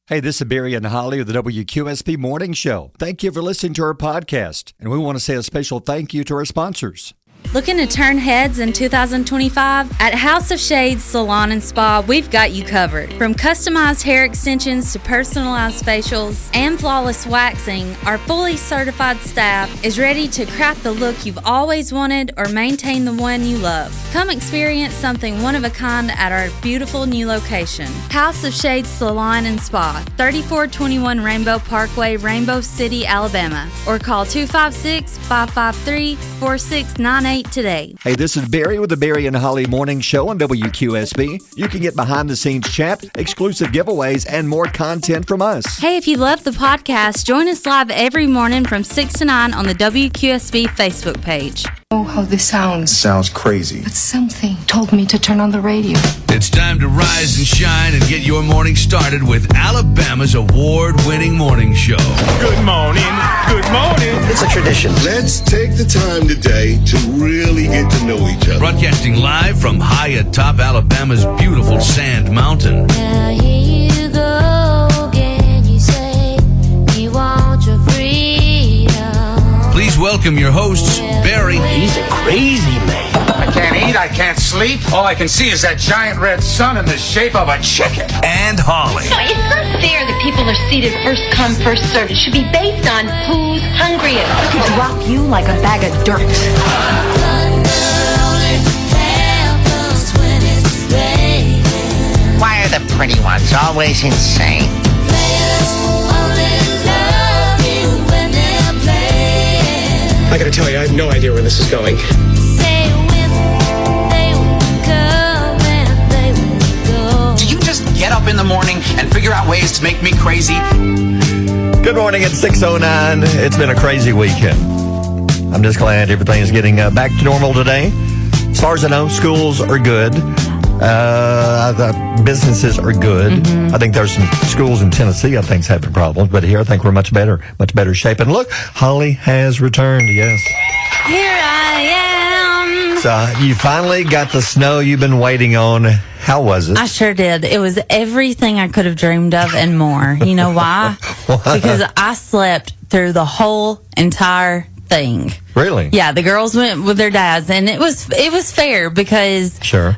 Hey, this is Barry and Holly of the WQSP Morning Show. Thank you for listening to our podcast, and we want to say a special thank you to our sponsors. Looking to turn heads in 2025? At House of Shades Salon and Spa, we've got you covered. From customized hair extensions to personalized facials and flawless waxing, our fully certified staff is ready to craft the look you've always wanted or maintain the one you love. Come experience something one of a kind at our beautiful new location. House of Shades Salon and Spa, 3421 Rainbow Parkway, Rainbow City, Alabama. Or call 256-553-4698 today. Hey, this is Barry with the Barry and Holly Morning Show on WQSB. You can get behind-the-scenes chat, exclusive giveaways, and more content from us. Hey, if you love the podcast, join us live every morning from 6 to 9 on the WQSB Facebook page. Oh, how this sounds. Sounds crazy. But something told me to turn on the radio. It's time to rise and shine and get your morning started with Alabama's award-winning morning show. Good morning. Good morning. It's a tradition. Let's take the time today to really get to know each other. Broadcasting live from high atop Alabama's beautiful Sand Mountain. Now here you go again, you say you want your freedom. Please welcome your hosts, Barry. He's a crazy man. I can't eat, I can't sleep. All I can see is that giant red sun in the shape of a chicken. And Holly. No, it's not fair that people are seated first come, first served. It should be based on who's hungriest. I could drop you like a bag of dirt. Why are the pretty ones always insane? I gotta tell you, I have no idea where this is going. Do you just get up in the morning and figure out ways to make me crazy? Good morning at 6:09. It's been a crazy weekend. I'm just glad everything is getting back to normal today. As far as I know, schools are good. The businesses are good. Mm-hmm. I think there's some schools in Tennessee I think's having problems, but here I think we're much better shape. And look, Holly has returned. Yes, Here I am. so you finally got the snow you've been waiting on. How was it? I sure did. It was everything I could have dreamed of and more. You know why? Because I slept through the whole entire thing. Really? Yeah, the girls went with their dads, and it was fair because Sure.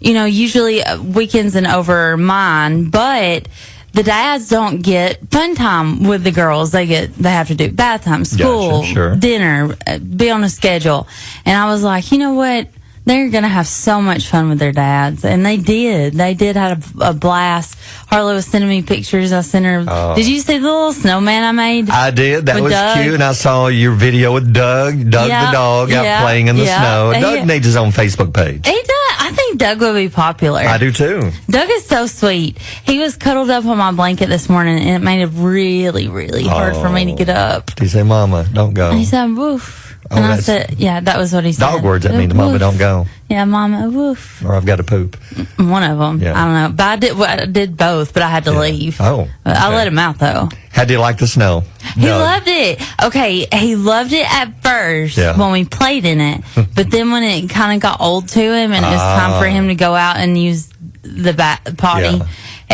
Usually weekends and over mine, but the dads don't get fun time with the girls. They have to do bath time, school, Gotcha, sure. dinner, be on a schedule. And I was like, you know what? They're going to have so much fun with their dads. And they did. They did have a blast. Harlow was sending me pictures. I sent her. Did you see the little snowman I made? I did. That with was Doug? cute. And I saw your video with Doug the dog out playing in the snow. Doug needs his own Facebook page. He does. I think Doug would be popular. I do too. Doug is so sweet. He was cuddled up on my blanket this morning, and it made it really, really hard for me to get up. Did he say, Mama, don't go? And he said, woof. Oh, And I said, yeah, that was what he said. Dog words, that means Mama, don't go. Yeah, Mama, woof. Or I've got to poop. One of them. Yeah. I don't know. But I did both, but I had to leave. Oh. I let him out, though. How do you like the snow? He loved it. Okay, he loved it at first when we played in it. But then when it kind of got old to him and it was time for him to go out and use the potty,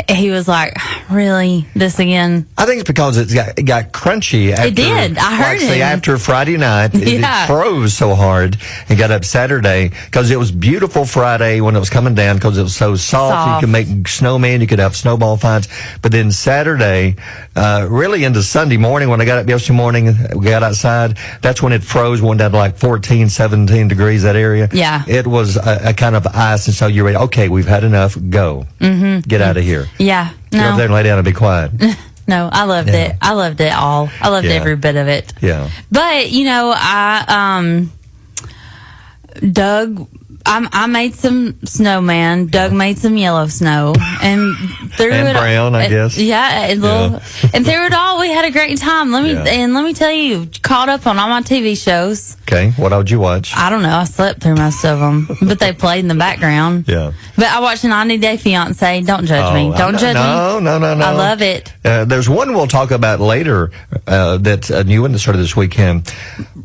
he was like, really? This again? I think it's because it got crunchy. After, it did. I heard him. After Friday night, it froze so hard and got up Saturday because it was beautiful Friday when it was coming down because it was so soft. You could make snowmen, you could have snowball fights. But then Saturday, really into Sunday morning, when I got up yesterday morning, we got outside, that's when it froze, went down to like 14, 17 degrees, that area. Yeah. It was a kind of ice, and so you're ready. Okay, we've had enough. Go. Mm-hmm. Get out of here. Yeah. Get over there and lay down and be quiet. No, I loved it. I loved it all. I loved every bit of it. Yeah. But, Doug, I made some snowman. Doug made some yellow snow and threw and it brown, I guess. Yeah, and through it all, we had a great time. Let me tell you, caught up on all my TV shows. Okay, what would you watch? I don't know. I slept through most of them, but they played in the background. Yeah. But I watched 90 Day Fiance. Don't judge me. Don't judge me. No. I love it. There's one we'll talk about later that's a new one that started this weekend.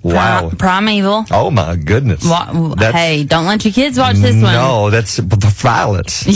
Wow. Primeval. Oh, my goodness. Hey, don't let your kids watch this one. No, that's violence.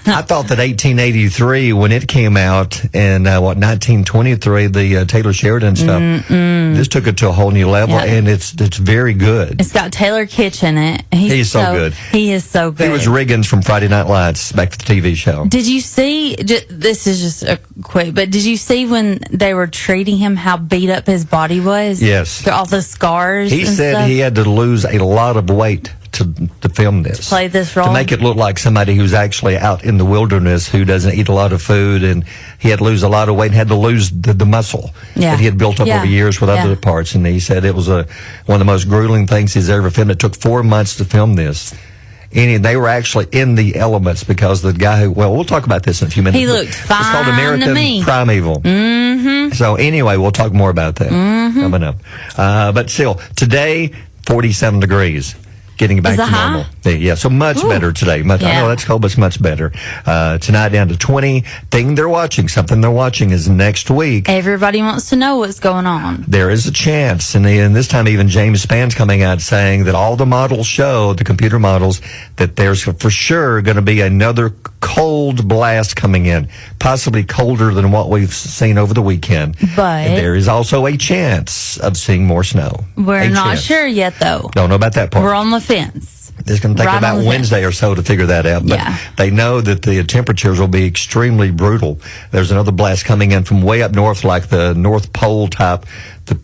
I thought that 1883, when it came out, and 1923, the Taylor Sheridan stuff, this took it to a whole new level, and it's very good. It's got Taylor Kitsch in it. He's so good. He is so good. He was Riggins from Friday Night Lights, back to the TV show. Did you see, this is just a quick, but did you see when they were treating him how beat up his body was? Yes. All the scars. He said stuff? he had to lose a lot of weight to film this. Play this role? To make it look like somebody who's actually out in the wilderness who doesn't eat a lot of food, and he had to lose a lot of weight and had to lose the muscle that he had built up over years with other parts. And he said it was one of the most grueling things he's ever filmed. It took 4 months to film this. And they were actually in the elements because the guy who, we'll talk about this in a few minutes. He looked fine It's called American to me. Primeval. Mm-hmm. So anyway, we'll talk more about that coming up. But still, today, 47 degrees. Getting back to normal. Yeah, so much better today. I know that's cold, but it's much better. Tonight down to 20. Something they're watching is next week. Everybody wants to know what's going on. There is a chance, and this time even James Spann's coming out saying that all the models show, the computer models, that there's for sure going to be another cold blast coming in, possibly colder than what we've seen over the weekend. But there is also a chance of seeing more snow. We're not sure yet, though. Don't know about that part. We're on the fence. It's going to take about Wednesday or so to figure that out. But they know that the temperatures will be extremely brutal. There's another blast coming in from way up north, like the North Pole type. The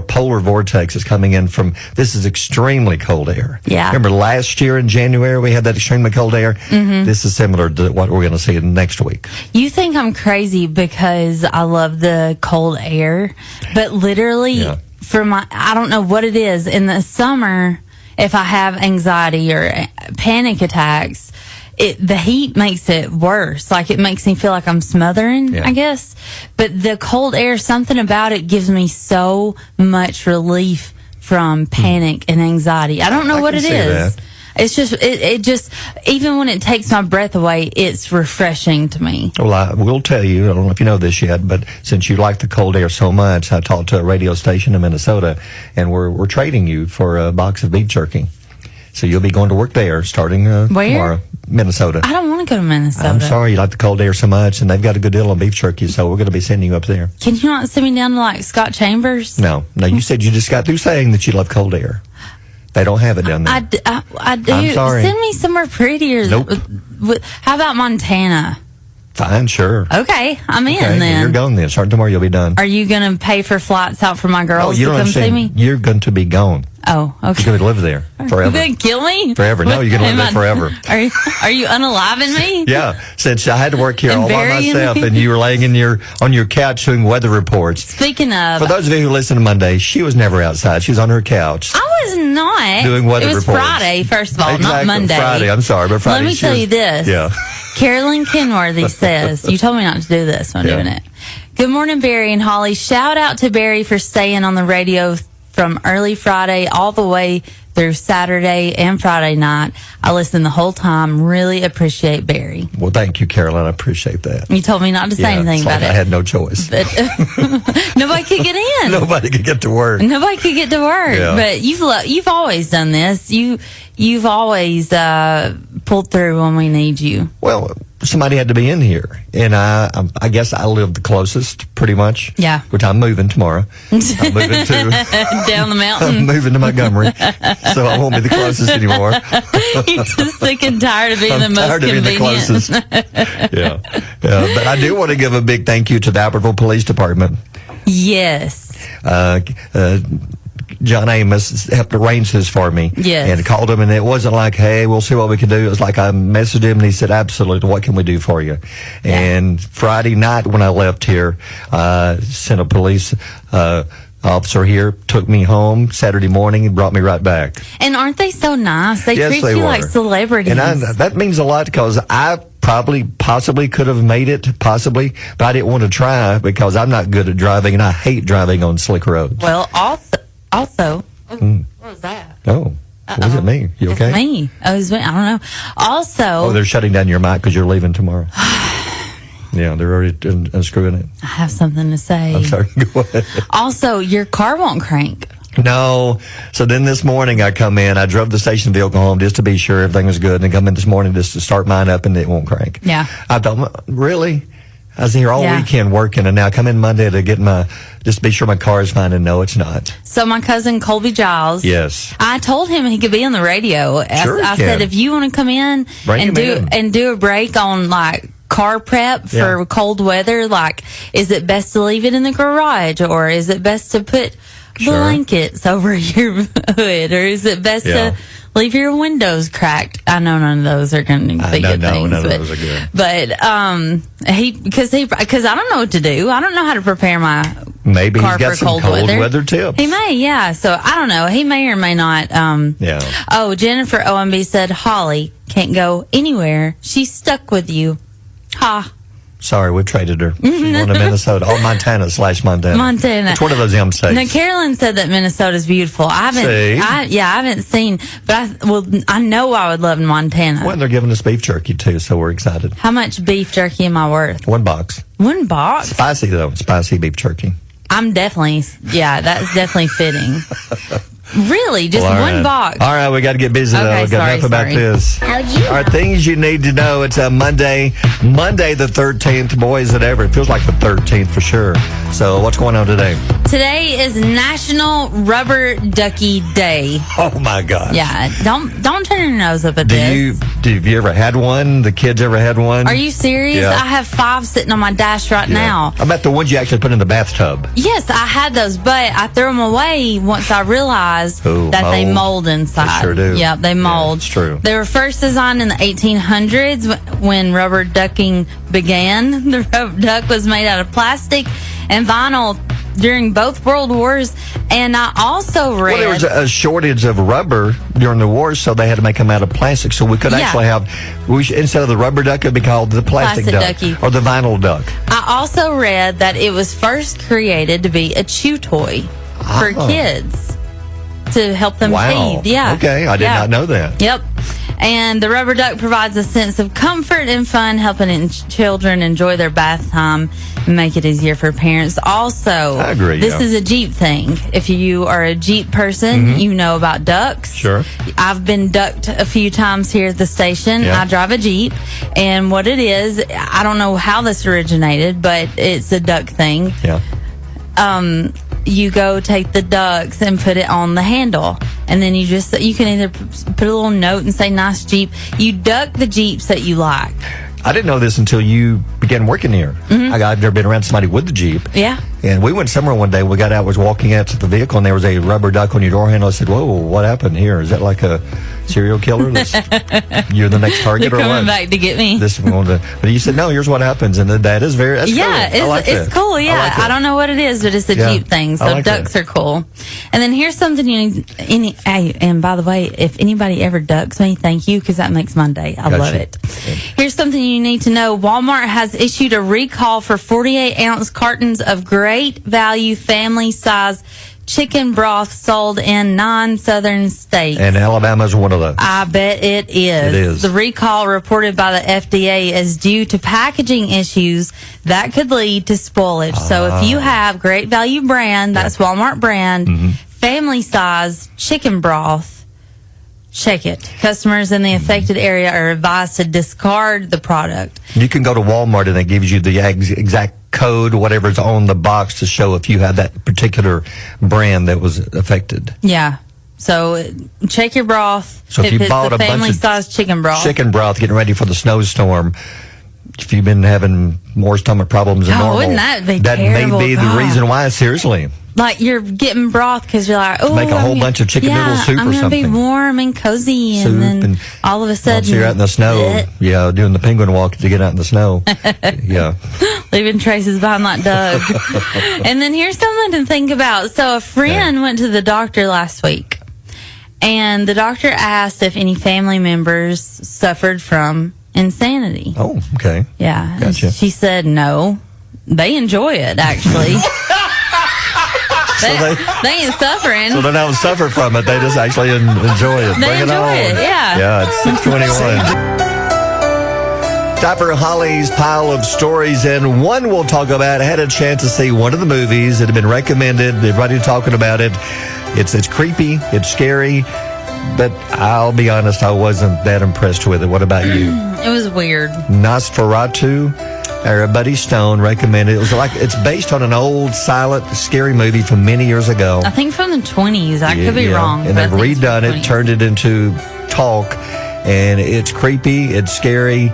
polar vortex is coming in from, this is extremely cold air. Yeah. Remember last year in January we had that extremely cold air? Mm-hmm. This is similar to what we're going to see next week. You think I'm crazy because I love the cold air, but literally I don't know what it is. In the summer, if I have anxiety or panic attacks, the heat makes it worse. Like, it makes me feel like I'm smothering, I guess. But the cold air, something about it gives me so much relief from panic and anxiety. I don't know what it is. It's just, it just, even when it takes my breath away, it's refreshing to me. Well, I will tell you, I don't know if you know this yet, but since you like the cold air so much, I talked to a radio station in Minnesota, and we're trading you for a box of beef jerky. So you'll be going to work there starting tomorrow. Minnesota. I don't want to go to Minnesota. I'm sorry, you like the cold air so much, and they've got a good deal on beef jerky, so we're going to be sending you up there. Can you not send me down to, like, Scott Chambers? No, you said you just got through saying that you love cold air. They don't have it down there. I do. I'm sorry. Send me somewhere prettier. Nope. How about Montana? Fine, sure. Okay, I'm in then. Well, you're going then. Starting tomorrow, you'll be done. Are you going to pay for flights out for my girls to come see me? You're going to be gone. Oh, okay. You're going to live there forever. You're going to kill me? Forever. No, you're going to live there forever. Are you unaliving me? Yeah, since I had to work here And all by myself, and you were laying on your couch doing weather reports. Speaking of, for those of you who listen to Monday, she was never outside. She was on her couch. I was not doing weather reports. It was Friday, first of all, not Monday. Friday. I'm sorry, but Friday. Let me tell you this. Yeah. Carolyn Kenworthy says, you told me not to do this when I'm doing it. Good morning, Barry and Holly. Shout out to Barry for staying on the radio from early Friday all the way through Saturday and Friday night. I listened the whole time. Really appreciate Barry. Well, thank you, Carolyn. I appreciate that. You told me not to say anything about it. I had no choice. But nobody could get in. Nobody could get to work. Nobody could get to work. Yeah. But you've always done this. You've always pulled through when we need you. Well, somebody had to be in here, and I guess I live the closest, pretty much. Yeah. Which I'm moving tomorrow. I'm moving to down the mountain. I'm moving to Montgomery, so I won't be the closest anymore. You're just sick and tired of being the most convenient. The closest. yeah. But I do want to give a big thank you to the Albertville Police Department. Yes. John Amos helped arrange this for me. Yes. And called him, and it wasn't like, hey, we'll see what we can do. It was like I messaged him, and he said, absolutely, what can we do for you? Yeah. And Friday night when I left here, sent a police officer here, took me home Saturday morning, and brought me right back. And aren't they so nice? They treat you like celebrities. And that means a lot, because I possibly could have made it, but I didn't want to try because I'm not good at driving, and I hate driving on slick roads. Well, also, what was that? Oh, was it me? You okay? It's me. Oh, it's me. I don't know. Also, they're shutting down your mic because you're leaving tomorrow. Yeah, they're already unscrewing it. I have something to say. I'm sorry. Go ahead. Also, your car won't crank. No. So then this morning I come in. I drove the station vehicle home just to be sure everything was good. And I come in this morning just to start mine up and it won't crank. Yeah. I thought, really? I was here all Yeah. weekend working, and now I come in Monday to get just to be sure my car is fine, and no, it's not. So my cousin Colby Giles. Yes. I told him he could be on the radio. Sure he I can. said, if you want to come in Bring him in. and do a break on like car prep for Yeah. cold weather, like is it best to leave it in the garage or is it best to put Sure. blankets over your hood or is it best Yeah. to leave your windows cracked? I know none of those are going to be good things. None of those are good. But because I don't know what to do. I don't know how to prepare my Maybe car he's got for some cold cold weather. weather tips. He may, yeah. So I don't know. He may or may not. Yeah. Oh, Jennifer OMB said Holly can't go anywhere. She's stuck with you. Ha. Sorry, we traded her. She's going to Minnesota. Oh, Montana/Montana. Montana. It's one of those M states. Now, Carolyn said that Minnesota's beautiful. I haven't. See? I haven't seen, but I know I would love Montana. Well, they're giving us beef jerky too, so we're excited. How much beef jerky am I worth? 1 box. 1 box. Spicy though. Spicy beef jerky. I'm definitely. Yeah, that's definitely fitting. Really, just Well, all 1 right. box. All right, we got to get busy though. Okay, We've got sorry, enough about sorry. this. How'd you All right, things you need to know. It's a Monday the 13th. Boy, is it ever. It feels like the 13th for sure. So what's going on today? Today is National Rubber Ducky Day. Oh my gosh. Yeah, don't turn your nose up at this. Have you ever had one? The kids ever had one? Are you serious? Yeah. I have 5 sitting on my dash right now. I bet the ones you actually put in the bathtub. Yes, I had those, but I threw them away once I realized Ooh, that they mold. mold inside. They sure do. Yep, they mold. it's true. They were first designed in the 1800s when rubber ducking began. The rubber duck was made out of plastic and vinyl during both World Wars. And I also read... Well, there was a shortage of rubber during the war, so they had to make them out of plastic. So we could Yeah. actually have, instead of the rubber duck, it would be called the plastic duck. ducky. Or the vinyl duck. I also read that it was first created to be a chew toy for Oh. kids to help them Wow. teeth. Yeah. Okay, I did Yeah. not know that. Yep. And the rubber duck provides a sense of comfort and fun, helping children enjoy their bath time and make it easier for parents. Also, I agree, this yeah. is a Jeep thing. If you are a Jeep person, you know about ducks. Sure. I've been ducked a few times here at the station. Yeah. I drive a Jeep, and what it is, I don't know how this originated, but it's a duck thing. Yeah. You go take the ducks and put it on the handle, and then you can either put a little note and say nice Jeep. You duck the Jeeps that you like. I didn't know this until you began working here. I've never been around somebody with the Jeep. Yeah. And we went somewhere one day. We got out, was walking out to the vehicle, and there was a rubber duck on your door handle. I said, "Whoa, what happened here? Is that like a serial killer? You're the next target, They're or coming what?" back to get me. But you said, "No, here's what happens," and that's Yeah, cool. I like it's that. cool. Yeah, like I that. don't know what it is, but it's a Yeah, Jeep thing. I So like ducks that. are cool. And then here's something you need. And by the way, if anybody ever ducks me, thank you, because that makes my day. I Gotcha. love it. Here's something you need to know. Walmart has issued a recall for 48-ounce cartons of great value family size chicken broth sold in non-southern states. And Alabama's one of those. I bet it is. It is. The recall reported by the FDA is due to packaging issues that could lead to spoilage. So if you have Great Value brand, that's Walmart brand, family size chicken broth, check it. Customers in the affected area are advised to discard the product. You can go to Walmart and it gives you the exact code, whatever's on the box, to show if you have that particular brand that was affected. Yeah. So check your broth. So if you it's bought the a bunch family of size chicken broth. chicken broth getting ready for the snowstorm, if you've been having more stomach problems than Oh, normal, wouldn't that be that terrible? may be the God. reason why. Seriously, Like you're getting broth because you're like, oh, Make a whole bunch of chicken noodle soup I'm or gonna be something. warm and cozy, Soup and then and- all of a sudden, so you're out in the snow, bleh, doing the penguin walk to get out in the snow. Yeah, leaving traces behind like Doug. And then here's something to think about. So a friend went to the doctor last week, and the doctor asked if any family members suffered from insanity. Oh, okay. Yeah, Gotcha. She said no. They enjoy it actually. They ain't suffering. So they don't suffer from it. They just actually enjoy it. They Bring enjoy it on. it, yeah. Yeah, it's 6:21. Time for Holly's pile of stories, and one we'll talk about. I had a chance to see one of the movies that had been recommended. Everybody talking about it. It's creepy. It's scary. But I'll be honest, I wasn't that impressed with it. What about you? It was weird. Nosferatu. Our buddy Stone recommended it. It's based on an old, silent, scary movie from many years ago. I think from the 20s. I could be wrong. And they've redone it, turned it into talk, and it's creepy. It's scary.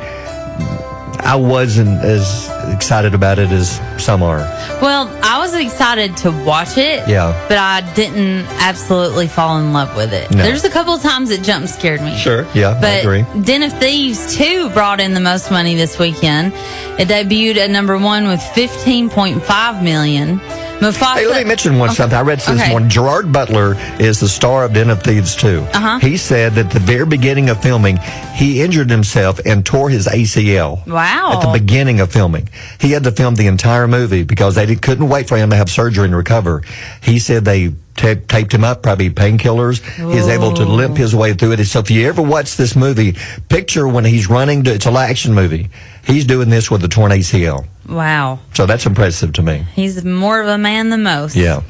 I wasn't as excited about it as some are. Well, I was excited to watch it. Yeah. But I didn't absolutely fall in love with it. No. There's a couple of times it jump scared me. Sure. Yeah, but I agree. Den of Thieves 2 brought in the most money this weekend. It debuted at number 1 with $15.5 million. Mufasa. Hey, let me mention something. I read this morning. Gerard Butler is the star of Den of Thieves 2. He said that at the very beginning of filming, he injured himself and tore his ACL. Wow. At the beginning of filming. He had to film the entire movie because they couldn't wait for him to have surgery and recover. He said they taped him up, probably painkillers. He's able to limp his way through it. So if you ever watch this movie, picture when he's running, it's an action movie. He's doing this with a torn ACL. Wow. So that's impressive to me. He's more of a man than most. Yeah.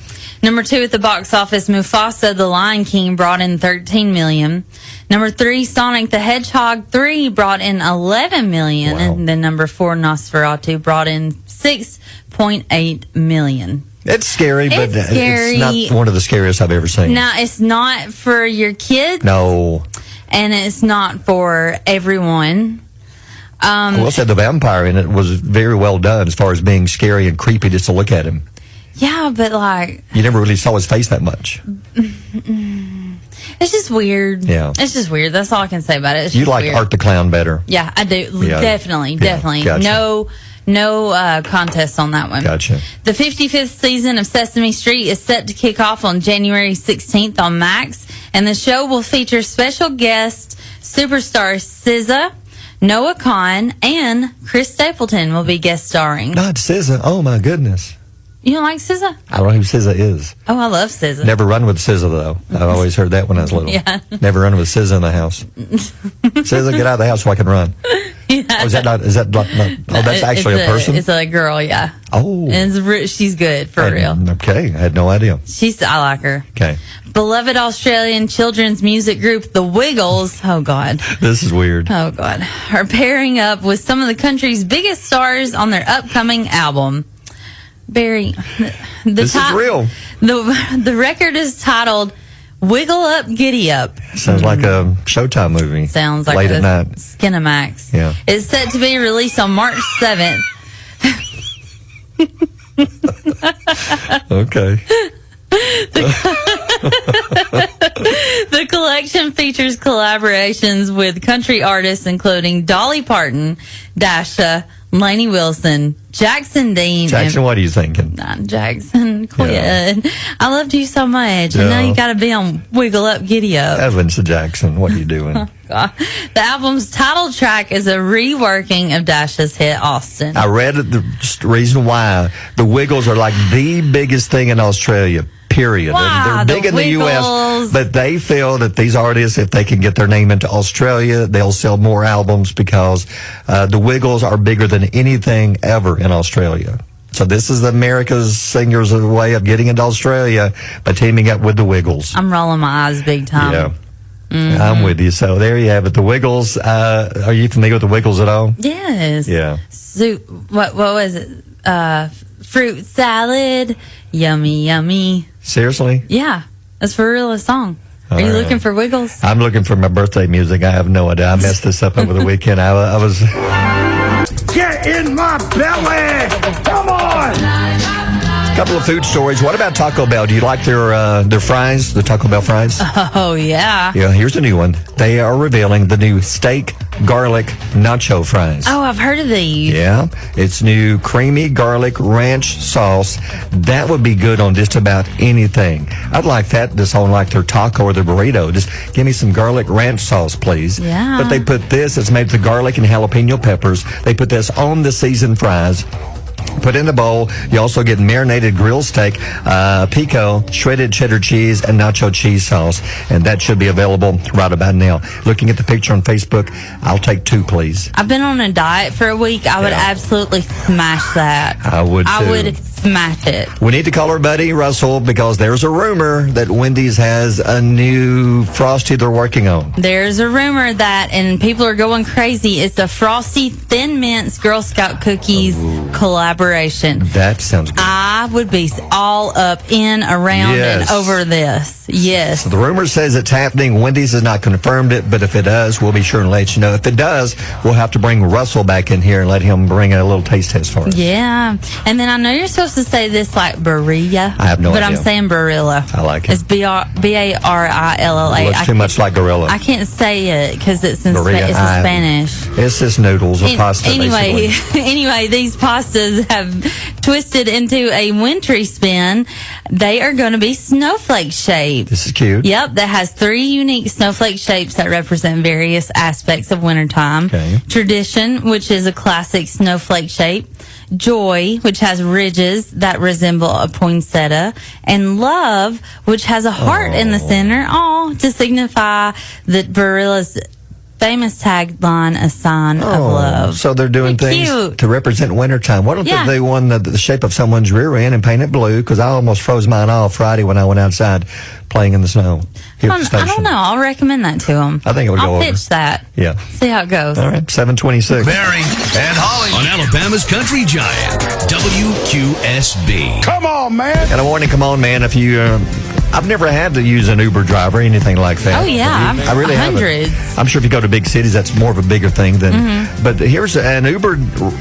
Number 2 at the box office, Mufasa, the Lion King, brought in $13 million. Number 3, Sonic the Hedgehog 3 brought in $11 million. Wow. And then number 4, Nosferatu, brought in $6.8 million. It's scary, but it's not one of the scariest I've ever seen. Now, it's not for your kids. No. And it's not for everyone. I will say the vampire in it was very well done as far as being scary and creepy just to look at him. Yeah, but like... You never really saw his face that much. It's just weird. Yeah. It's just weird. That's all I can say about it. It's You just like weird. Art the Clown better. Yeah, I do. Yeah. Definitely. Gotcha. No contest on that one. Gotcha. The 55th season of Sesame Street is set to kick off on January 16th on Max, and the show will feature special guest superstar SZA, Noah Kahan, and Chris Stapleton will be guest starring. Not SZA. Oh, my goodness. You don't like SZA? I don't know who SZA is. Oh, I love SZA. Never run with SZA, though. I've always heard that when I was little. Yeah. Never run with SZA in the house. SZA, get out of the house so I can run. Yeah. Oh, is that not, oh, that's actually a person? It's a girl, yeah. Oh. And she's good, for real. Okay, I had no idea. I like her. Okay. Beloved Australian children's music group, The Wiggles, oh God. This is weird. Oh God. Are pairing up with some of the country's biggest stars on their upcoming album. Barry, this is real. The record is titled Wiggle Up, Giddy Up. Sounds like a Showtime movie. Sounds like late a at night. Skinamax. Yeah. It's set to be released on March 7th. Okay. The collection features collaborations with country artists including Dolly Parton, Dasha, Lainey Wilson, Jackson Dean. Jackson, what are you thinking? Jackson, quit. Yeah. I loved you so much. Yeah. And now you got to be on Wiggle Up, Giddy Up. Evans Jackson, what are you doing? The album's title track is a reworking of Dasha's hit Austin. I read the reason why the Wiggles are like the biggest thing in Australia. Period. Wow, They're big in the U.S., but they feel that these artists, if they can get their name into Australia, they'll sell more albums because the Wiggles are bigger than anything ever in Australia. So this is America's singers' way of getting into Australia by teaming up with the Wiggles. I'm rolling my eyes big time. Yeah. Mm-hmm. I'm with you. So there you have it. The Wiggles. Are you familiar with the Wiggles at all? Yes. Yeah. What was it? Fruit salad. Yummy, yummy. Seriously? Yeah. That's for real a song. Are you looking for Wiggles? I'm looking for my birthday music. I have no idea. I messed this up over the weekend. I was... Get in my belly! Come on! Couple of food stories. What about Taco Bell? Do you like their fries, the Taco Bell fries? Oh, yeah. Yeah, here's a new one. They are revealing the new steak garlic nacho fries. Oh, I've heard of these. Yeah, it's new creamy garlic ranch sauce. That would be good on just about anything. I'd like that just on like their taco or their burrito. Just give me some garlic ranch sauce, please. Yeah. But they put this, it's made with garlic and jalapeno peppers. They put this on the seasoned fries. put in a bowl. You also get marinated grilled steak, pico, shredded cheddar cheese, and nacho cheese sauce. And that should be available right about now. Looking at the picture on Facebook, I'll take 2, please. I've been on a diet for a week. I would absolutely smash that. I would, too. I would smash it. We need to call our buddy Russell because there's a rumor that Wendy's has a new Frosty they're working on. There's a rumor that, and people are going crazy, it's a Frosty Thin Mints Girl Scout Cookies collaboration. That sounds good. I would be all up, in, around, and over this. Yes. So the rumor says it's happening. Wendy's has not confirmed it, but if it does, we'll be sure and let you know. If it does, we'll have to bring Russell back in here and let him bring a little taste test for us. Yeah. And then I know you're supposed to say this like Barilla. I have no idea. But I'm saying Barilla. I like it. It's B-A-R-I-L-L-A. Looks too much like Gorilla. I can't say it because it's in Spanish. It's just noodles or pasta, anyway, basically. Anyway, these pastas have twisted into a wintry spin. They are going to be snowflake shaped. This is cute. Yep, that has 3 unique snowflake shapes that represent various aspects of wintertime. Okay. Tradition, which is a classic snowflake shape. Joy, which has ridges that resemble a poinsettia. And love, which has a heart in the center. To signify that Barilla's famous tagline, a sign of love. So they're doing things to represent wintertime. Why don't they do one the shape of someone's rear end and paint it blue? Because I almost froze mine off Friday when I went outside playing in the snow here at the station. I don't know. I'll recommend that to them. I think it would go over. I'll pitch that. Yeah. See how it goes. All right, 7:26. Barry and Holly on Alabama's Country Giant, WQSB. Come on, man. And a warning, come on, man, if you... I've never had to use an Uber driver or anything like that. Oh, yeah. I really hundreds. haven't. I'm sure if you go to big cities, that's more of a bigger thing than. But here's an Uber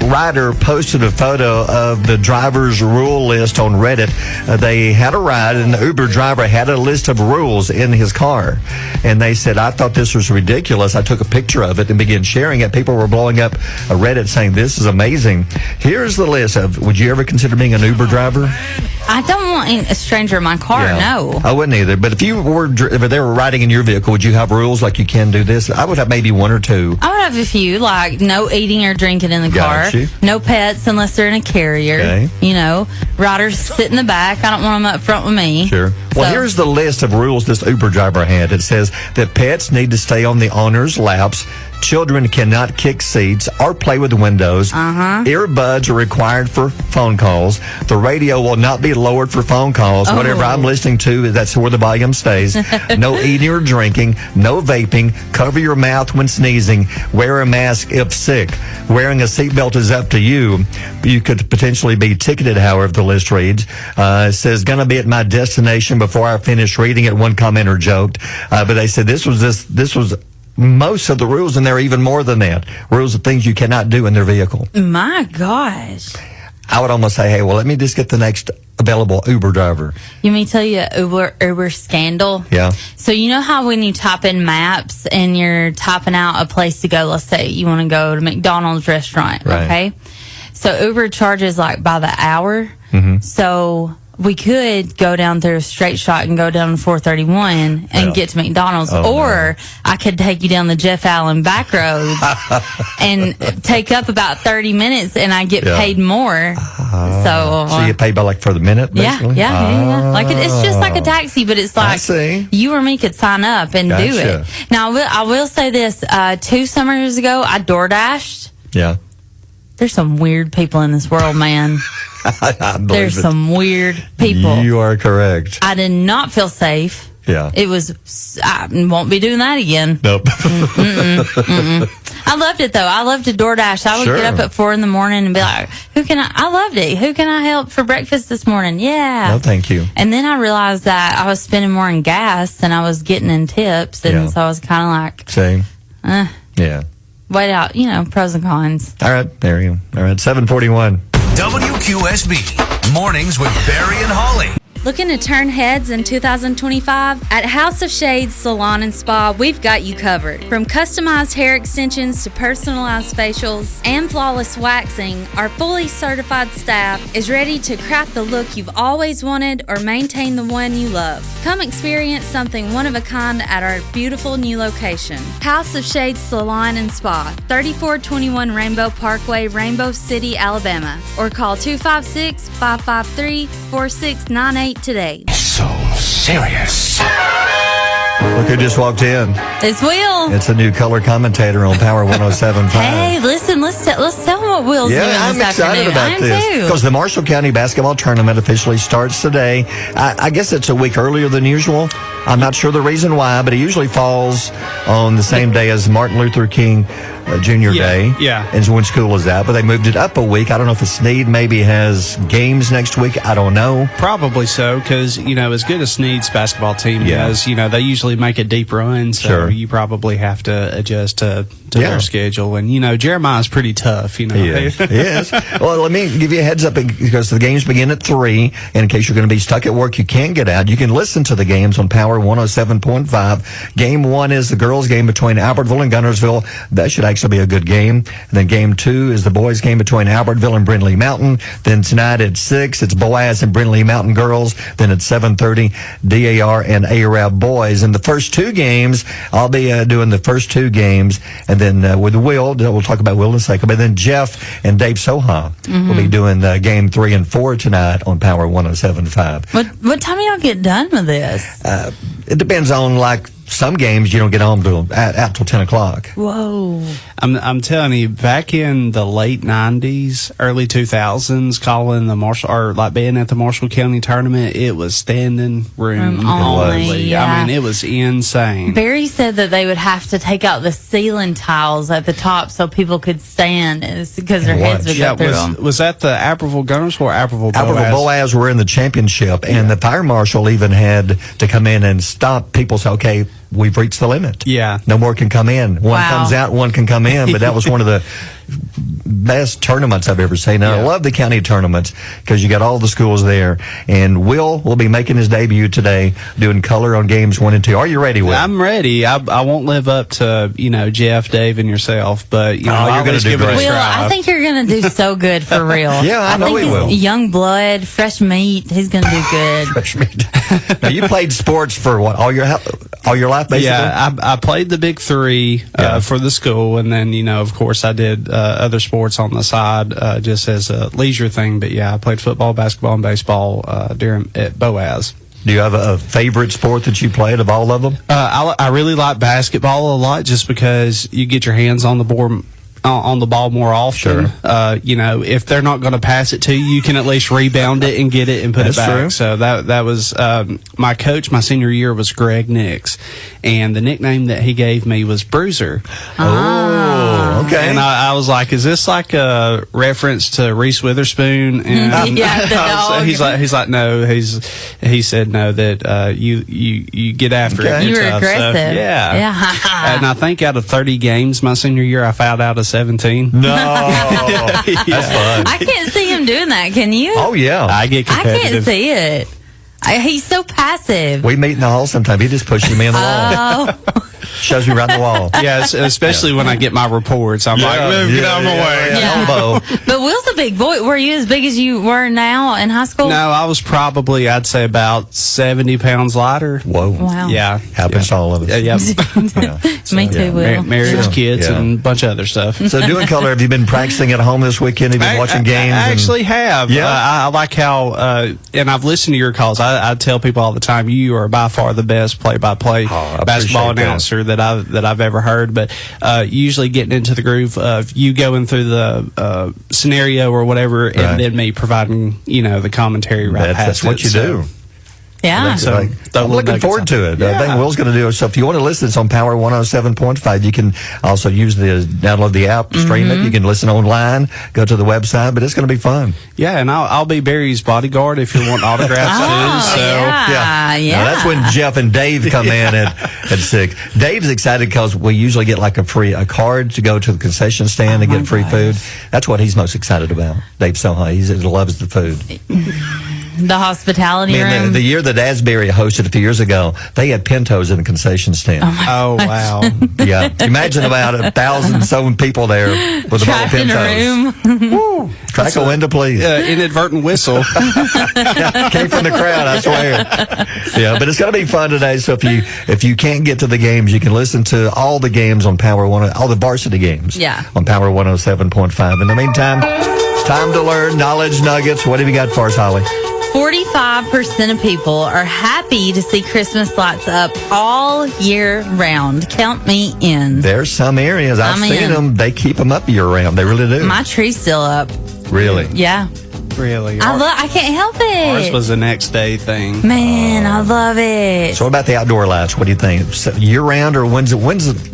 rider posted a photo of the driver's rule list on Reddit. They had a ride, and the Uber driver had a list of rules in his car. And they said, I thought this was ridiculous. I took a picture of it and began sharing it. People were blowing up Reddit saying, this is amazing. Here's the list of, would you ever consider being an Uber driver? I don't want a stranger in my car, no. I wouldn't either. But if you were, if they were riding in your vehicle, would you have rules like you can do this? I would have maybe 1 or 2. I would have a few, like no eating or drinking in the car. No pets unless they're in a carrier. Okay. You know, riders sit in the back. I don't want them up front with me. Sure. Well, here's the list of rules this Uber driver had. It says that pets need to stay on the owner's laps. Children cannot kick seats or play with the windows. Earbuds are required for phone calls. The radio will not be lowered for phone calls. Whatever I'm listening to, that's where the volume stays. No eating or drinking. No vaping. Cover your mouth when sneezing. Wear a mask if sick. Wearing a seatbelt is up to you. You could potentially be ticketed, however the list reads. It says, gonna be at my destination before I finish reading it, one commenter joked. But they said this was most of the rules, and there are even more than that. Rules of things you cannot do in their vehicle. My gosh. I would almost say, hey, well, let me just get the next available Uber driver. You mean tell you Uber scandal? Yeah. So you know how when you type in maps and you're typing out a place to go, let's say you want to go to McDonald's restaurant, okay? So Uber charges like by the hour. So we could go down through a straight shot and go down to 431 and get to McDonald's. Or I could take you down the Jeff Allen back roads and take up about 30 minutes and I get paid more. So you get paid by like for the minute, basically? Yeah. Like it's just like a taxi, but it's like you or me could sign up and do it. Now, I will say this. 2 summers ago, I DoorDashed. Yeah. There's some weird people in this world, man. There's some weird people. You are correct. I did not feel safe. Yeah. It was, I won't be doing that again. Nope. I loved it, though. I loved to DoorDash. I would get up at 4 in the morning and be like, I loved it. Who can I help for breakfast this morning? Yeah. No, thank you. And then I realized that I was spending more in gas than I was getting in tips. And so I was kind of like, same. Yeah. Wait out, pros and cons. All right, there you go. All right, 7:41. WQSB, mornings with Barry and Holly. Looking to turn heads in 2025? At House of Shades Salon and Spa, we've got you covered. From customized hair extensions to personalized facials and flawless waxing, our fully certified staff is ready to craft the look you've always wanted or maintain the one you love. Come experience something one of a kind at our beautiful new location. House of Shades Salon and Spa, 3421 Rainbow Parkway, Rainbow City, Alabama. Or call 256-553-4698 today. So serious. Look who just walked in. It's Will. It's a new color commentator on Power 107.5. Hey, listen, let's tell them what Will's doing I'm this excited afternoon. about I am this too. because the Marshall County basketball tournament officially starts today. I guess it's a week earlier than usual. I'm not sure the reason why, but it usually falls on the same day as Martin Luther King Jr. Day. Yeah. And when school is out, but they moved it up a week. I don't know if Snead maybe has games next week. I don't know. Probably so, because, as good as Snead's basketball team is, they usually make a deep run, so you probably have to adjust to their schedule. And, Jeremiah's pretty tough, He is. Yes. Well, let me give you a heads up because the games begin at 3. And in case you're going to be stuck at work, you can get out. You can listen to the games on Power 107.5. Game 1 is the girls' game between Albertville and Gunnersville. That should actually be a good game. And then game 2 is the boys' game between Albertville and Brindley Mountain. Then tonight at 6, it's Boaz and Brindley Mountain girls. Then at 7:30, DAR and Arab boys. And the first 2 games, I'll be doing the first 2 games. And then with Will, we'll talk about Will in a second. But then Jeff and Dave Soha will be doing game 3 and 4 tonight on Power 107.5. What time y'all get done with this? It depends on, some games you don't get home till out till 10 o'clock. Whoa. I'm telling you, back in the late 90s, early 2000s, calling the Marshall, or being at the Marshall County tournament, it was standing room only. Yeah. I mean, it was insane. Barry said that they would have to take out the ceiling tiles at the top so people could stand because their heads would go through them. Was that the Albertville Gunners or Albertville Boaz? Albertville Boaz were in the championship, and the fire marshal even had to come in and stop people. Say, okay, we've reached the limit. Yeah. No more can come in. One comes out, one can come in. But that was one of the best tournaments I've ever seen. And I love the county tournaments because you got all the schools there. And Will be making his debut today doing color on games 1 and 2. Are you ready, Will? I'm ready. I won't live up to, Jeff, Dave, and yourself, but, you're going to do great. Will, I think you're going to do so good for real. Yeah, I know think he will. Young blood, fresh meat. He's going to do good. Fresh meat. Now, you played sports for what, all your life, basically? Yeah, I played the big 3 for the school, and then, of course, I did other sports on the side just as a leisure thing. But, I played football, basketball, and baseball at Boaz. Do you have a favorite sport that you played of all of them? I really like basketball a lot just because you get your hands on the board. On the ball more often. Sure. If they're not going to pass it to you, you can at least rebound it and get it and put it back. True. So that was my coach my senior year was Greg Nix, and the nickname that he gave me was Bruiser. Oh, okay. And I was like, is this like a reference to Reese Witherspoon? And the dog. he's like, no. He said no, that you get after it. You were tough. aggressive. So, yeah. And I think out of 30 games my senior year, I fouled out of 17. No. That's fun. I can't see him doing that. Can you? Oh, yeah. I get I competitive. can't see it. He's so passive. We meet in the hall sometime. He just pushes me in the wall. Shows me right in the wall. Yeah, especially when I get my reports. I'm like, get out of my way. Elbow. But Will's a big boy. Were you as big as you were now in high school? No, I was probably, I'd say, about 70 pounds lighter. Whoa. Wow. Yeah. Happens to all of us. Me too, Will. Marriage, kids, and a bunch of other stuff. So doing color, have you been practicing at home this weekend? Have you been watching games? I actually have. Yeah. I like how, and I've listened to your calls. I tell people all the time, you are by far the best play-by-play basketball announcer that I've ever heard. But usually getting into the groove of you going through the scenario or whatever, and then me providing the commentary right past That's what you do. Yeah. So I'm looking forward to it. I think Will's going to do it. So if you want to listen, it's on Power 107.5. You can also download the app, stream it. You can listen online, go to the website, but it's going to be fun. Yeah, and I'll be Barry's bodyguard if you want autographs too. So Now, that's when Jeff and Dave come in at 6. Dave's excited because we usually get like a card to go to the concession stand and get free food. That's what he's most excited about. Dave Soha, he loves the food. The hospitality room. The year that Asbury hosted a few years ago, they had Pintos in the concession stand. Oh, wow. Yeah. Imagine about 1,000 some people there with a bottle of Trapped in Pintos. a room. Woo. Crack a window, please. Inadvertent whistle. Came from the crowd, I swear. Yeah, but it's going to be fun today. So if you can't get to the games, you can listen to all the games on Power all the varsity games. Yeah. On Power 107.5. In the meantime, time to learn knowledge nuggets. What have you got for us, Holly? 45% of people are happy to see Christmas lights up all year round. Count me in. There's some areas I've seen them. They keep them up year round. They really do. My tree's still up. Really? Yeah. Really? I can't help it. Ours was a next day thing. Man, I love it. So what about the outdoor lights? What do you think? Year round, or when's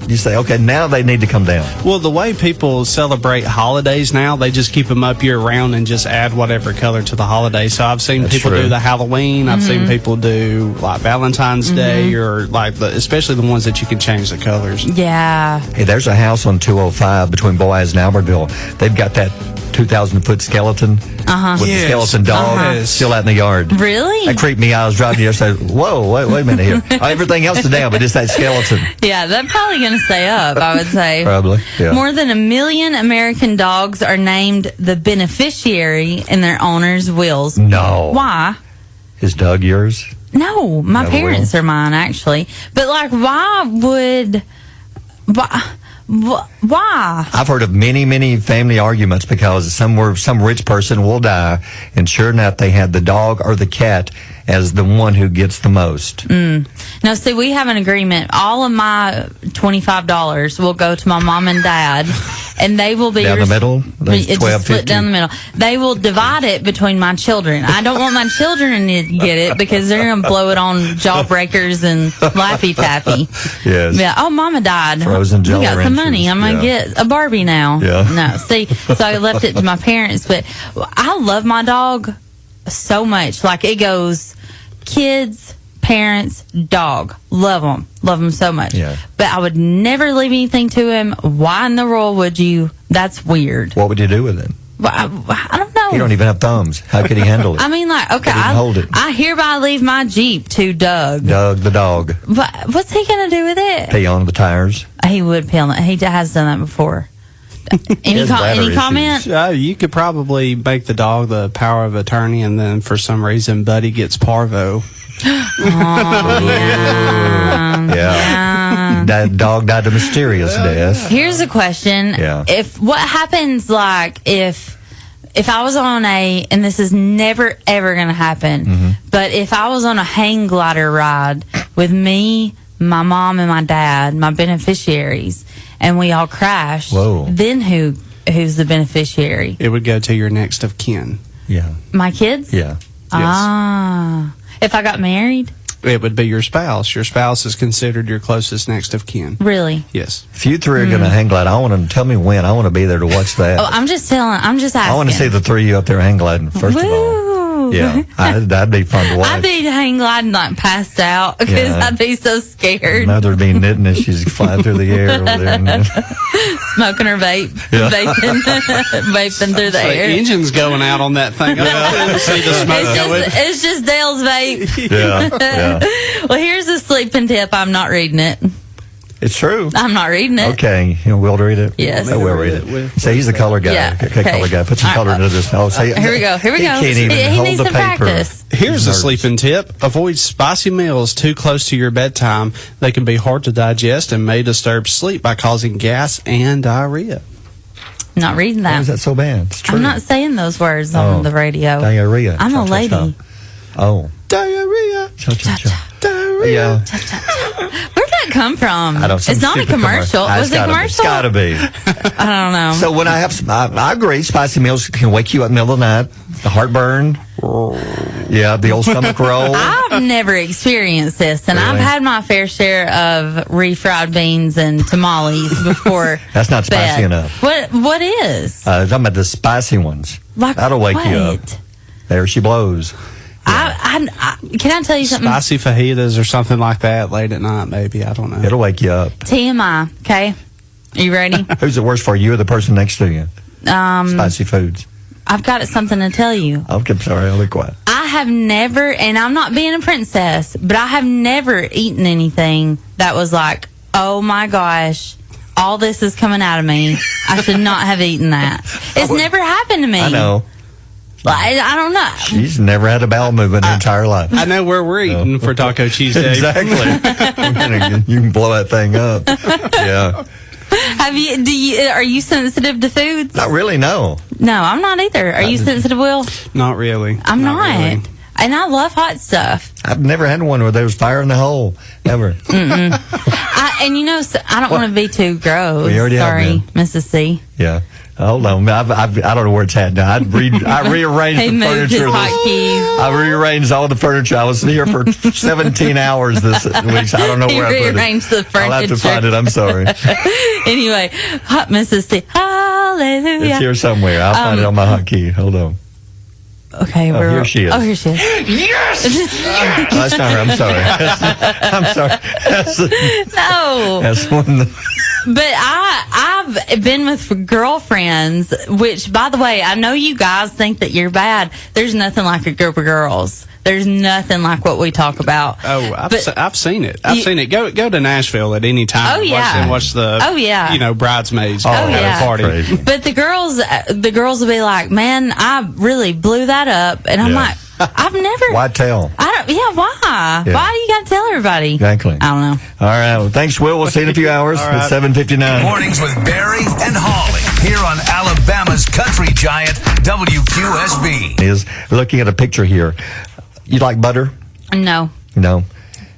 you say, okay, now they need to come down? Well, the way people celebrate holidays now, they just keep them up year round and just add whatever color to the holiday. So I've seen people do the Halloween. I've seen people do like Valentine's Day, or like especially the ones that you can change the colors. Yeah. Hey, there's a house on 205 between Boaz and Albertville. They've got that 2,000-foot skeleton with the skeleton dog still out in the yard. Really? That creeped me out. I was driving here and said, whoa, wait a minute here. Everything else is down, but it's that skeleton. Yeah, that's probably going to stay up, I would say. Probably, yeah. More than 1 million American dogs are named the beneficiary in their owner's wills. No. Why? Is Doug yours? No, my parents are mine, actually. But, like, why? I've heard of many family arguments because some rich person will die, and sure enough, they had the dog or the cat as the one who gets the most. No, see, we have an agreement. All of my $25 will go to my mom and dad, and they will be down the middle. It's just split down the middle. They will divide it between my children. I don't want my children to get it because they're going to blow it on Jawbreakers and Laffy Taffy. Yes. Yeah. Oh, Mama died. Frozen Jolly We got some money. I'm going to Yeah. get a Barbie now. Yeah. No, see, so I left it to my parents, but I love my dog so much. Like, it goes kids, parents, dog. Love them so much. Yeah. But I would never leave anything to him. Why in the world would you? That's weird. What would you do with it? Well, I don't know. He don't even have thumbs. How could he handle it? I mean, like, okay, hold it. I hereby leave my Jeep to Doug. Doug the dog. But what's he going to do with it? Pee on the tires. He would pee on it. He has done that before. Any comment? You could probably make the dog the power of attorney, and then for some reason, Buddy gets parvo. Yeah. That dog died a mysterious death. Here's a question. Yeah. If what happens, like, if I was on and this is never ever going to happen, but if I was on a hang glider ride with me, my mom, and my dad, my beneficiaries, and we all crashed, then who's the beneficiary? It would go to your next of kin. Yeah. My kids? Yeah. Ah. If I got married? It would be your spouse. Your spouse is considered your closest next of kin. Really? Yes. If you three are going to hang glide, I want to tell me when. I want to be there to watch that. Oh, I'm just asking. I want to see the three of you up there hang gliding, first of all. Yeah. That'd be fun to watch. I'd be hang gliding like passed out because I'd be so scared. Mother'd be knitting as she's flying through the air over there. Smoking her vape. Yeah. Vaping through the air. The engine's going out on that thing. I see the smoke going. It's just Dale's vape. Yeah. Well, here's a sleeping tip. I'm not reading it. It's true. I'm not reading it. Okay. You will read it? Yes. I will read it. Say he's the color guy. Yeah. Okay, color guy. Put some color into this. Oh, say, here we go. He can't even he hold needs the some paper. practice. Here's a sleeping tip. Avoid spicy meals too close to your bedtime. They can be hard to digest and may disturb sleep by causing gas and diarrhea. Not reading that. Why is that so bad? It's true. I'm not saying those words on the radio. Diarrhea. I'm a lady. Oh. Diarrhea. Diarrhea. Yeah. Where'd that come from? I don't. It's not a commercial. Was it a commercial? It's gotta be. I don't know. So when I have, I agree. Spicy meals can wake you up in the middle of the night. The heartburn. Yeah, the old stomach roll. I've never experienced this, and Really? I've had my fair share of refried beans and tamales before. That's not spicy bed. enough. What is? Talking about the spicy ones. Like That'll wake you up. what? There she blows. Can I tell you something? Spicy fajitas or something like that late at night, maybe. I don't know. It'll wake you up. TMI. Okay, are you ready? Who's it worse for, you or the person next to you? Spicy foods. I've got something to tell you. Okay, sorry, I'll be quiet. I have never, and I'm not being a princess, but I have never eaten anything that was like, oh my gosh, all this is coming out of me. I should not have eaten that. It's never happened to me. I know. I don't know. She's never had a bowel movement in her entire life. I know where we're eating for Taco Tuesday. Exactly. You can blow that thing up. Yeah. Are you sensitive to foods? Not really, no. No, I'm not either. Are you sensitive, Will? Not really. I'm not. Really. And I love hot stuff. I've never had one where there was fire in the hole, ever. And you know, I don't want to be too gross. We already have Sorry, been. Mrs. C. Yeah. Hold on. I don't know where it's at now. I rearranged He the moved furniture. his hotkeys. I rearranged all the furniture. I was here for 17 hours this week, so I don't know where I put it. Rearranged the furniture. I'll have to find it. I'm sorry. Anyway, hot Mrs. C. Hallelujah. It's here somewhere. I'll find it on my hotkey. Hold on. Okay, here she is. Oh, here she is. Yes! No, that's not her. I'm sorry. I'm sorry. No. That's one. But I've been with girlfriends, which, by the way, I know you guys think that you're bad. There's nothing like a group of girls. There's nothing like what we talk about. Oh, I've seen it. I've seen it. Go to Nashville at any time. Oh, yeah. Watch the. Oh, yeah. Bridesmaids. Yeah. Party. But the girls will be like, "Man, I really blew that up," and I'm like, "I've never." Why tell? I don't. Yeah, why? Yeah. Why do you got to tell everybody? Exactly. I don't know. All right. Well, thanks, Will. We'll see you in a few hours. All right. It's 7:59. Mornings with Barry and Holly here on Alabama's country giant WQSB. Is looking at a picture here. You like butter? No. No.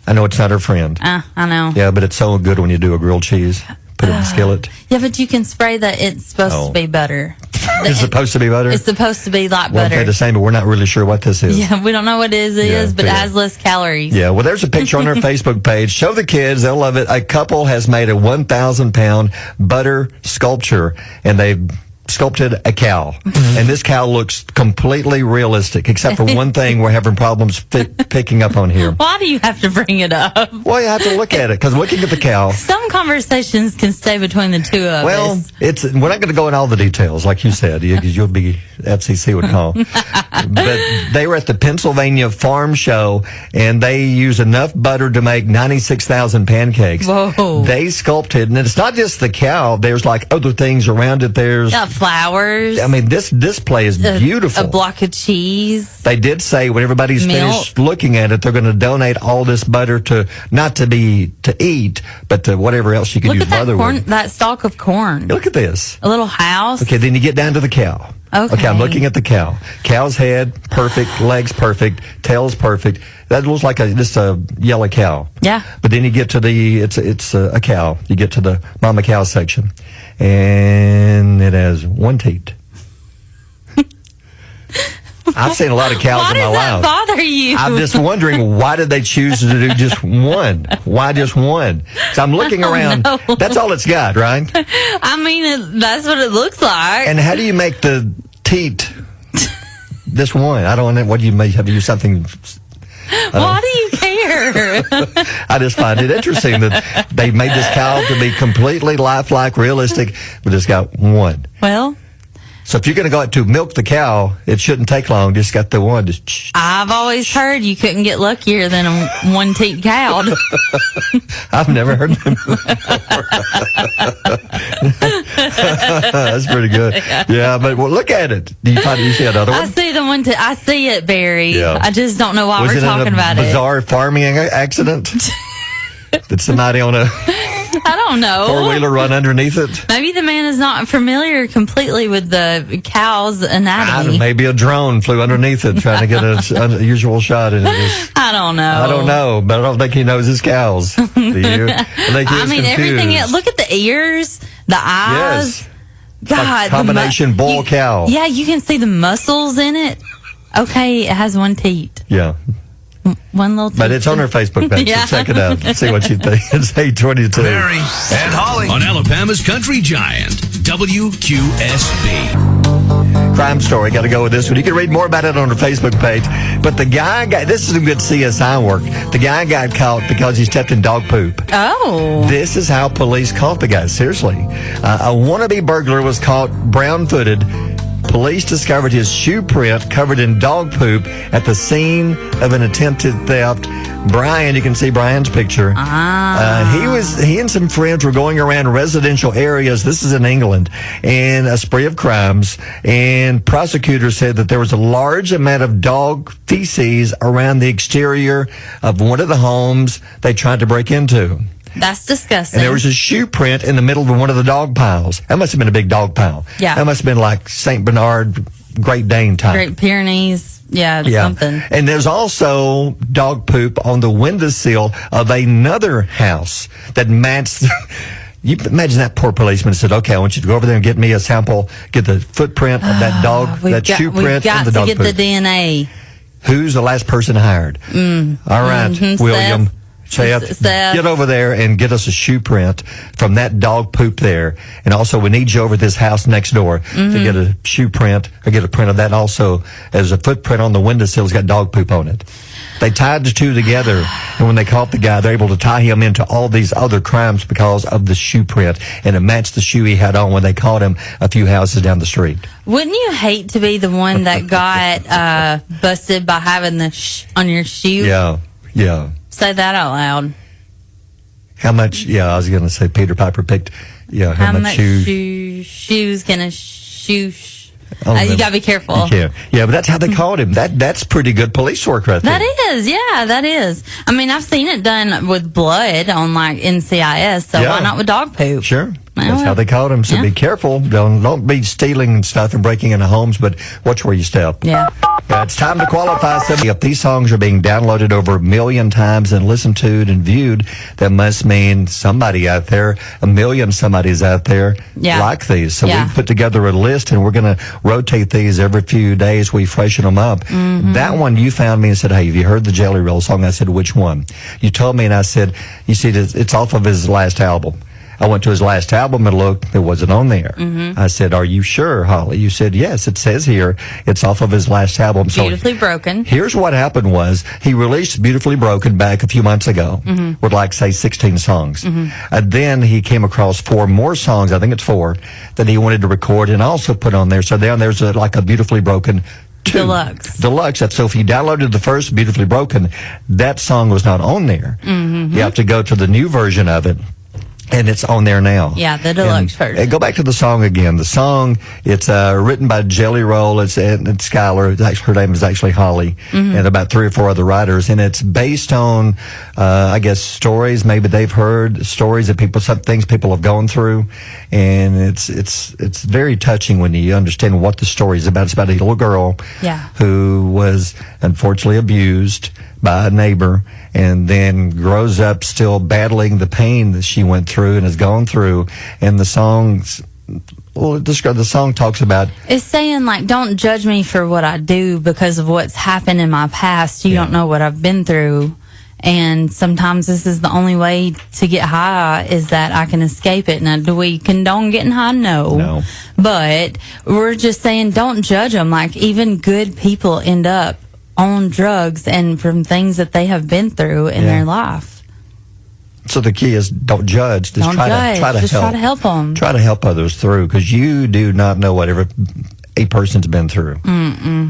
I know it's not her friend. I know. Yeah, but it's so good when you do a grilled cheese. Put it in the skillet. Yeah, but you can spray that it's supposed to be butter. It's supposed to be butter? It's supposed to be like butter. Okay, the same, but we're not really sure what this is. Yeah, we don't know what it is, but it has less calories. Yeah, well, there's a picture on our Facebook page. Show the kids. They'll love it. A couple has made a 1,000-pound butter sculpture, and they've sculpted a cow. And this cow looks completely realistic, except for one thing we're having problems picking up on here. Why do you have to bring it up? Well, you have to look at it, because looking at the cow. Some conversations can stay between the two of us. We're not going to go in all the details, like you said, because you'll be, FCC would call. But they were at the Pennsylvania Farm Show, and they used enough butter to make 96,000 pancakes. Whoa. They sculpted, and it's not just the cow. There's like other things around it. There's flowers. I mean, this display is beautiful. A block of cheese. They did say when everybody's finished looking at it, they're going to donate all this butter to, not to eat, but to whatever else you could use butter with. That stalk of corn. Look at this. A little house. Okay, then you get down to the cow. Okay, I'm looking at the cow. Cow's head, perfect. Legs, perfect. Tail's perfect. That looks like just a yellow cow. Yeah. But then you get to it's a cow. You get to the mama cow section, and it has one teat. I've seen a lot of cows in my life. Why does that bother you? I'm just wondering, why did they choose to do just one? Why just one? So I'm looking around. Know. That's all it's got, right? I mean, that's what it looks like. And how do you make the teat this one? I don't know. What do you make? Have you something? Why do you care? I just find it interesting that they made this cow to be completely lifelike, realistic, but it's got one. Well. So if you're going to go out to milk the cow, it shouldn't take long. Just got the one. I've always heard you couldn't get luckier than a one-teat cow. I've never heard them before. That's pretty good. Yeah, but look at it. Do you see another one? I see the one. I see it, Barry. Yeah. I just don't know why Was we're it talking about it. Bizarre farming accident? Did somebody on a I don't know. four-wheeler run underneath it? Maybe the man is not familiar completely with the cow's anatomy. Maybe a drone flew underneath it trying to get an unusual shot in it. I don't know. I don't know, but I don't think he knows his cows. Do you? I mean, everything. Look at the ears, the eyes. Yes. God, combination bull cow. Yeah, you can see the muscles in it. Okay, it has one teat. Yeah. One little teat. But it's on our Facebook page, Yeah. so check it out. See what you think. It's 8:22. Barry and Holly on Alabama's country giant WQSB. Crime story. Got to go with this one. You can read more about it on our Facebook page. But the guy got, this is some good CSI work. The guy got caught because he stepped in dog poop. Oh. This is how police caught the guy. Seriously. A wannabe burglar was caught brown-footed Police discovered his shoe print covered in dog poop at the scene of an attempted theft. Brian, you can see Brian's picture. He and some friends were going around residential areas. This is in England, in a spree of crimes. And prosecutors said that there was a large amount of dog feces around the exterior of one of the homes they tried to break into. That's disgusting. And there was a shoe print in the middle of one of the dog piles. That must have been a big dog pile. Yeah. That must have been like St. Bernard, Great Dane type. Great Pyrenees. Yeah, something. And there's also dog poop on the windowsill of another house that matched. You imagine that poor policeman said, "Okay, I want you to go over there and get me a sample, get the footprint of that dog, shoe print, and the dog poop." We've got to get the DNA. Who's the last person hired? All right, William. Seth, get over there and get us a shoe print from that dog poop there. And also, we need you over at this house next door to get a shoe print or get a print of that. Also, as a footprint on the windowsill, it's got dog poop on it. They tied the two together, and when they caught the guy, they're able to tie him into all these other crimes because of the shoe print, and it matched the shoe he had on when they caught him a few houses down the street. Wouldn't you hate to be the one that got busted by having the on your shoe? Yeah. Say that out loud. How much? Yeah, I was going to say Peter Piper picked. Yeah, how much shoes can a shoe? You got to be careful. Yeah, but that's how they called him. That's pretty good police work right there. That is, yeah, that is. I mean, I've seen it done with blood on like NCIS, so why not with dog poop? Sure. That's how they called him. So be careful. Don't be stealing stuff and breaking into homes, but watch where you step. Yeah. It's time to qualify. If these songs are being downloaded over 1 million times and listened to and viewed, that must mean somebody out there, 1 million somebody's out there like these. So we put together a list, and we're going to rotate these every few days. We freshen them up. That one you found me and said, "Hey, have you heard the Jelly Roll song?" I said, "Which one?" You told me, and I said, "You see, it's off of his last album." I went to his last album and looked. It wasn't on there. I said, "Are you sure, Holly?" You said, "Yes, it says here it's off of his last album." So Beautifully Broken. Here's what happened was he released Beautifully Broken back a few months ago with like, say, 16 songs. And then he came across 4 more songs, I think it's 4, that he wanted to record and also put on there. So then there's like a Beautifully Broken Deluxe. So if you downloaded the first Beautifully Broken, that song was not on there. You have to go to the new version of it. And it's on there now. Yeah, the deluxe version. And go back to the song again. The song, it's written by Jelly Roll. It's Skylar. Her name is actually Holly. And about 3 or 4 other writers. And it's based on, I guess, stories maybe they've heard, stories that some things people have gone through. And it's very touching when you understand what the story is about. It's about a little girl who was unfortunately abused by a neighbor, and then grows up still battling the pain that she went through and has gone through. And the song talks about, it's saying like, don't judge me for what I do because of what's happened in my past. You don't know what I've been through, and sometimes this is the only way to get high is that I can escape it. Now, do we condone getting high? No. But we're just saying, don't judge them. Like, even good people end up on drugs and from things that they have been through in their life. So the key is don't judge. Just try to help them. Try to help others through, because you do not know whatever a person's been through.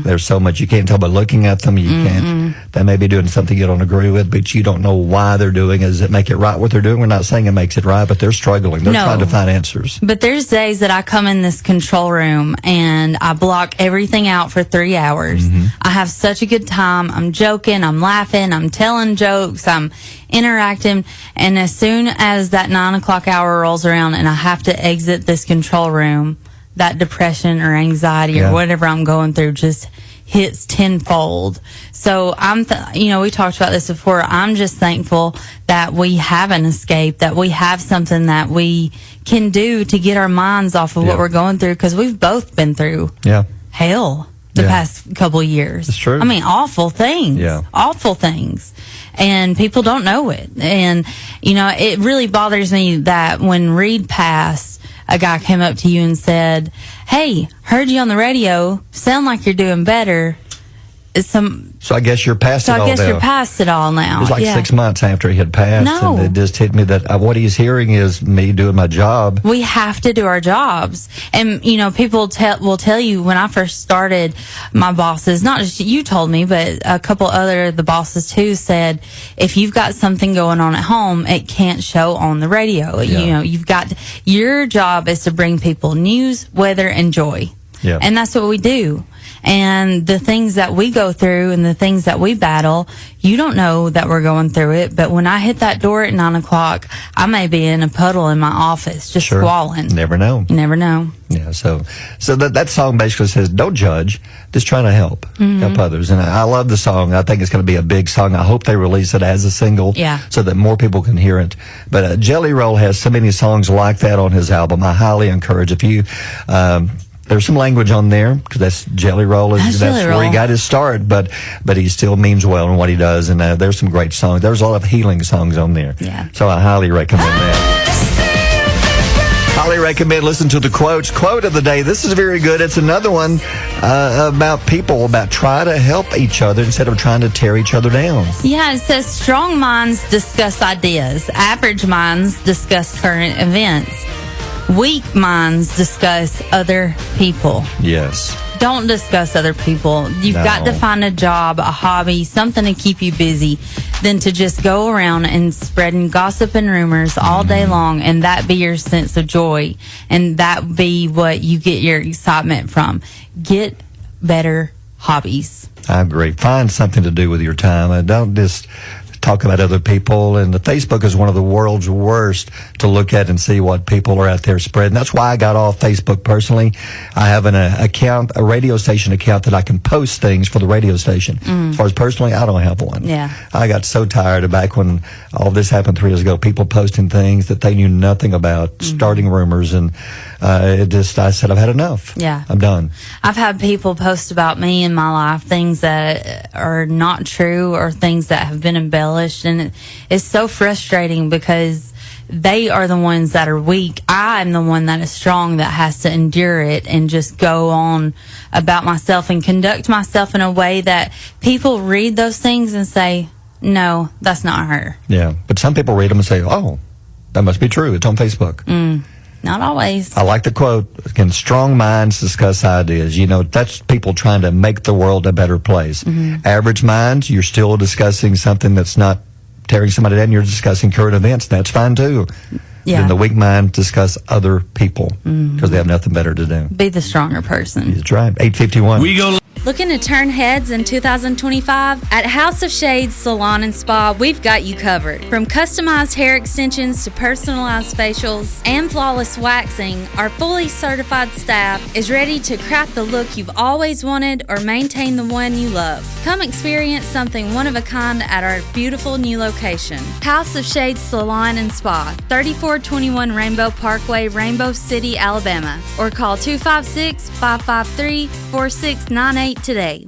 There's so much you can't tell by looking at them. You can't. They may be doing something you don't agree with, but you don't know why they're doing it. Does it make it right what they're doing? We're not saying it makes it right, but they're struggling. They're trying to find answers. But there's days that I come in this control room and I block everything out for 3 hours. I have such a good time. I'm joking, I'm laughing, I'm telling jokes, I'm interacting. And as soon as that 9 o'clock hour rolls around and I have to exit this control room, that depression or anxiety or whatever I'm going through just hits tenfold. So we talked about this before. I'm just thankful that we have an escape, that we have something that we can do to get our minds off of what we're going through, because we've both been through hell the past couple years. It's true. I mean, awful things. Awful things. And people don't know it. And, it really bothers me that when Reed passed, a guy came up to you and said, "Hey, heard you on the radio. Sound like you're doing better. So I guess you're past So it all I guess now. you're past it all now. It was like Yeah. 6 months after he had passed. No. And it just hit me that what he's hearing is me doing my job. We have to do our jobs. And, people will tell you when I first started, my bosses, not just you told me, but a couple other the bosses too said, if you've got something going on at home, it can't show on the radio. Yeah. Your job is to bring people news, weather, and joy. Yeah. And that's what we do. And the things that we go through and the things that we battle, you don't know that we're going through it. But when I hit that door at 9 o'clock, I may be in a puddle in my office just squalling. Never know. You never know. Yeah, so that song basically says, don't judge, just trying to help others. And I love the song. I think it's going to be a big song. I hope they release it as a single so that more people can hear it. But Jelly Roll has so many songs like that on his album. I highly encourage, if you... there's some language on there because that's Jelly Roll. That's where he got his start, but he still means well in what he does. And there's some great songs. There's a lot of healing songs on there. Yeah. So I highly recommend that. Highly recommend listen to the quote of the day. This is very good. It's another one about try to help each other instead of trying to tear each other down. Yeah, it says strong minds discuss ideas. Average minds discuss current events. Weak minds discuss other people. Yes. Don't discuss other people. You've got to find a job, a hobby, something to keep you busy than to just go around and spreading gossip and rumors all day long, and that be your sense of joy, and that be what you get your excitement from. Get better hobbies. I agree. Find something to do with your time. And don't just talk about other people. And the Facebook is one of the world's worst to look at and see what people are out there spreading. That's why I got off Facebook personally. I have an account, a radio station account that I can post things for the radio station. As far as personally, I don't have one. Yeah. I got so tired of back when all this happened 3 years ago, people posting things that they knew nothing about, starting rumors, and I said, I've had enough. Yeah. I'm done. I've had people post about me in my life, things that are not true or things that have been embellished. And it's so frustrating because they are the ones that are weak. I'm the one that is strong that has to endure it and just go on about myself and conduct myself in a way that people read those things and say, no, that's not her. Yeah. But some people read them and say, oh, that must be true. It's on Facebook. Not always. I like the quote, again, strong minds discuss ideas. That's people trying to make the world a better place. Average minds, you're still discussing something that's not tearing somebody down. You're discussing current events. That's fine too. Yeah. Then the weak mind discuss other people because they have nothing better to do. Be the stronger person. That's right. 8:51. We go. Looking to turn heads in 2025? At House of Shades Salon and Spa, we've got you covered. From customized hair extensions to personalized facials and flawless waxing, our fully certified staff is ready to craft the look you've always wanted or maintain the one you love. Come experience something one of a kind at our beautiful new location. House of Shades Salon and Spa, 3421 Rainbow Parkway, Rainbow City, Alabama. Or call 256-553-4698 today.